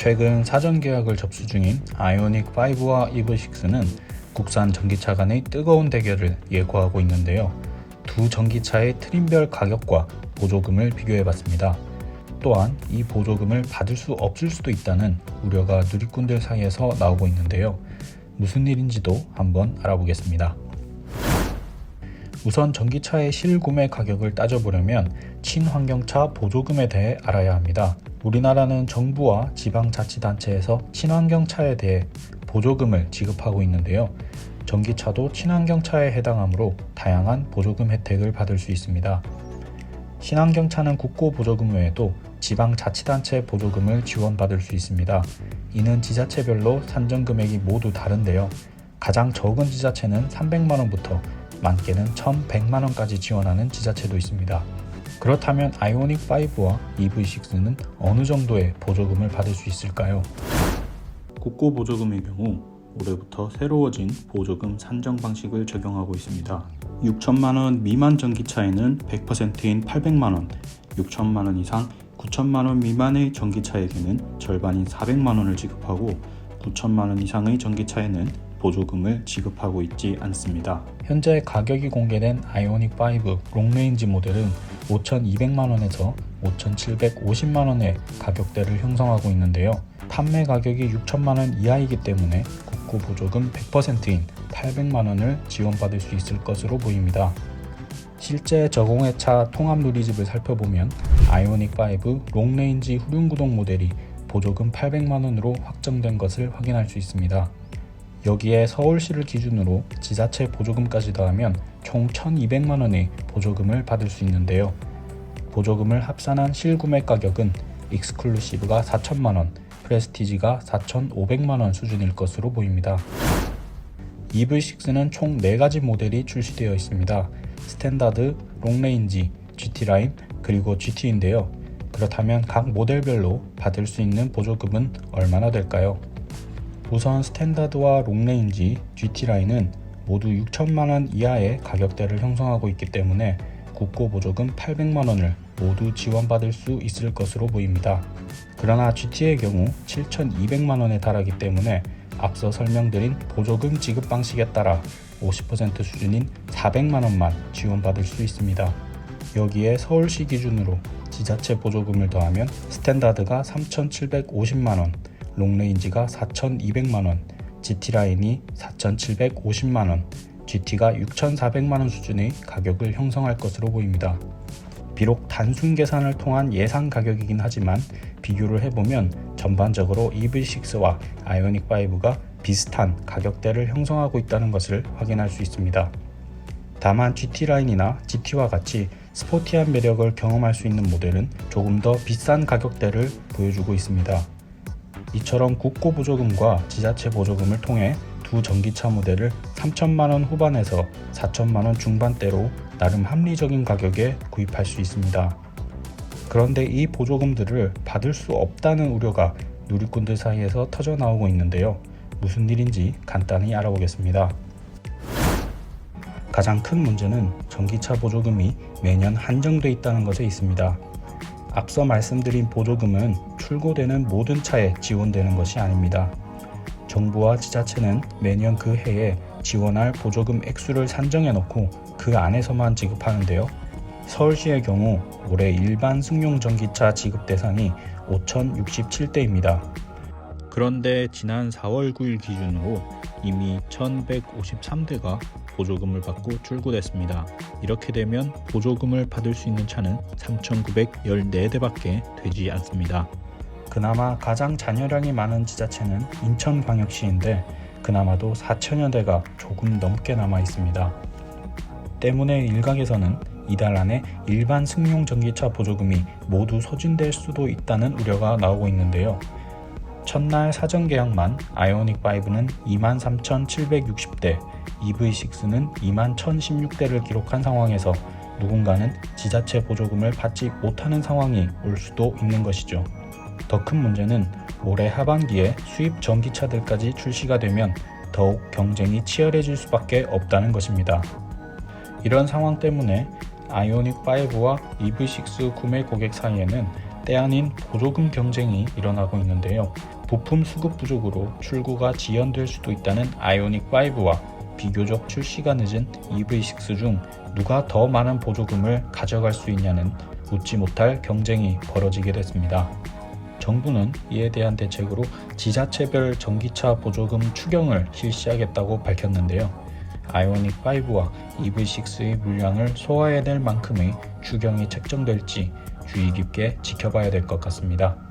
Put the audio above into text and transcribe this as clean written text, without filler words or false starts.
최근 사전 계약을 접수 중인 아이오닉 5와 EV6는 국산 전기차 간의 뜨거운 대결을 예고하고 있는데요. 두 전기차의 트림별 가격과 보조금을 비교해봤습니다. 또한 이 보조금을 받을 수 없을 수도 있다는 우려가 누리꾼들 사이에서 나오고 있는데요. 무슨 일인지도 한번 알아보겠습니다. 우선 전기차의 실구매 가격을 따져보려면 친환경차 보조금에 대해 알아야 합니다. 우리나라는 정부와 지방자치단체에서 친환경차에 대해 보조금을 지급하고 있는데요. 전기차도 친환경차에 해당하므로 다양한 보조금 혜택을 받을 수 있습니다. 친환경차는 국고 보조금 외에도 지방자치단체 보조금을 지원받을 수 있습니다. 이는 지자체별로 산정 금액이 모두 다른데요. 가장 적은 지자체는 300만원부터 많게는 1,100만원까지 지원하는 지자체도 있습니다. 그렇다면 아이오닉 5와 EV6는 어느 정도의 보조금을 받을 수 있을까요? 국고 보조금의 경우 올해부터 새로워진 보조금 산정 방식을 적용하고 있습니다. 6천만원 미만 전기차에는 100%인 800만원, 6천만원 이상 9천만원 미만의 전기차에게는 절반인 400만원을 지급하고 9천만원 이상의 전기차에는 보조금을 지급하고 있지 않습니다. 현재 가격이 공개된 아이오닉 5 롱레인지 모델은 5,200만원에서 5,750만원의 가격대를 형성하고 있는데요. 판매 가격이 6천만원 이하이기 때문에 국고 보조금 100%인 800만원을 지원받을 수 있을 것으로 보입니다. 실제 저공해차 통합 누리집을 살펴보면 아이오닉 5 롱레인지 후륜구동 모델이 보조금 800만원으로 확정된 것을 확인할 수 있습니다. 여기에 서울시를 기준으로 지자체 보조금까지 더하면 총 1,200만원의 보조금을 받을 수 있는데요. 보조금을 합산한 실구매 가격은 익스클루시브가 4천만원, 프레스티지가 4,500만원 수준일 것으로 보입니다. EV6는 총 4가지 모델이 출시되어 있습니다. 스탠다드, 롱레인지, GT라인, 그리고 GT인데요. 그렇다면 각 모델별로 받을 수 있는 보조금은 얼마나 될까요? 우선 스탠다드와 롱레인지, GT라인은 모두 6천만원 이하의 가격대를 형성하고 있기 때문에 국고 보조금 800만원을 모두 지원받을 수 있을 것으로 보입니다. 그러나 GT의 경우 7,200만원에 달하기 때문에 앞서 설명드린 보조금 지급 방식에 따라 50% 수준인 400만원만 지원받을 수 있습니다. 여기에 서울시 기준으로 지자체 보조금을 더하면 스탠다드가 3,750만원, 롱레인지가 4,200만원, GT라인이 4,750만원, GT가 6,400만원 수준의 가격을 형성할 것으로 보입니다. 비록 단순 계산을 통한 예상 가격이긴 하지만 비교를 해보면 전반적으로 EV6와 아이오닉 5가 비슷한 가격대를 형성하고 있다는 것을 확인할 수 있습니다. 다만 GT라인이나 GT와 같이 스포티한 매력을 경험할 수 있는 모델은 조금 더 비싼 가격대를 보여주고 있습니다. 이처럼 국고 보조금과 지자체 보조금을 통해 두 전기차 모델을 3천만원 후반에서 4천만원 중반대로 나름 합리적인 가격에 구입할 수 있습니다. 그런데 이 보조금들을 받을 수 없다는 우려가 누리꾼들 사이에서 터져 나오고 있는데요. 무슨 일인지 간단히 알아보겠습니다. 가장 큰 문제는 전기차 보조금이 매년 한정돼 있다는 것에 있습니다. 앞서 말씀드린 보조금은 출고되는 모든 차에 지원되는 것이 아닙니다. 정부와 지자체는 매년 그 해에 지원할 보조금 액수를 산정해 놓고 그 안에서만 지급하는데요. 서울시의 경우 올해 일반 승용 전기차 지급 대상이 5,067대입니다. 그런데 지난 4월 9일 기준으로 이미 1,153대가 보조금을 받고 출고됐습니다. 이렇게 되면 보조금을 받을 수 있는 차는 3,914대밖에 되지 않습니다. 그나마 가장 잔여량이 많은 지자체는 인천광역시인데 그나마도 4천여 대가 조금 넘게 남아 있습니다. 때문에 일각에서는 이달 안에 일반 승용 전기차 보조금이 모두 소진될 수도 있다는 우려가 나오고 있는데요. 첫날 사전 계약만 아이오닉 5는 23,760대, EV6는 21,016대를 기록한 상황에서 누군가는 지자체 보조금을 받지 못하는 상황이 올 수도 있는 것이죠. 더 큰 문제는 올해 하반기에 수입 전기차들까지 출시가 되면 더욱 경쟁이 치열해질 수밖에 없다는 것입니다. 이런 상황 때문에 아이오닉 5와 EV6 구매 고객 사이에는 때 아닌 보조금 경쟁이 일어나고 있는데요. 부품 수급 부족으로 출고가 지연될 수도 있다는 아이오닉5와 비교적 출시가 늦은 EV6 중 누가 더 많은 보조금을 가져갈 수 있냐는 웃지 못할 경쟁이 벌어지게 됐습니다. 정부는 이에 대한 대책으로 지자체별 전기차 보조금 추경을 실시하겠다고 밝혔는데요. 아이오닉5와 EV6의 물량을 소화해낼 만큼의 추경이 책정될지 주의 깊게 지켜봐야 될 것 같습니다.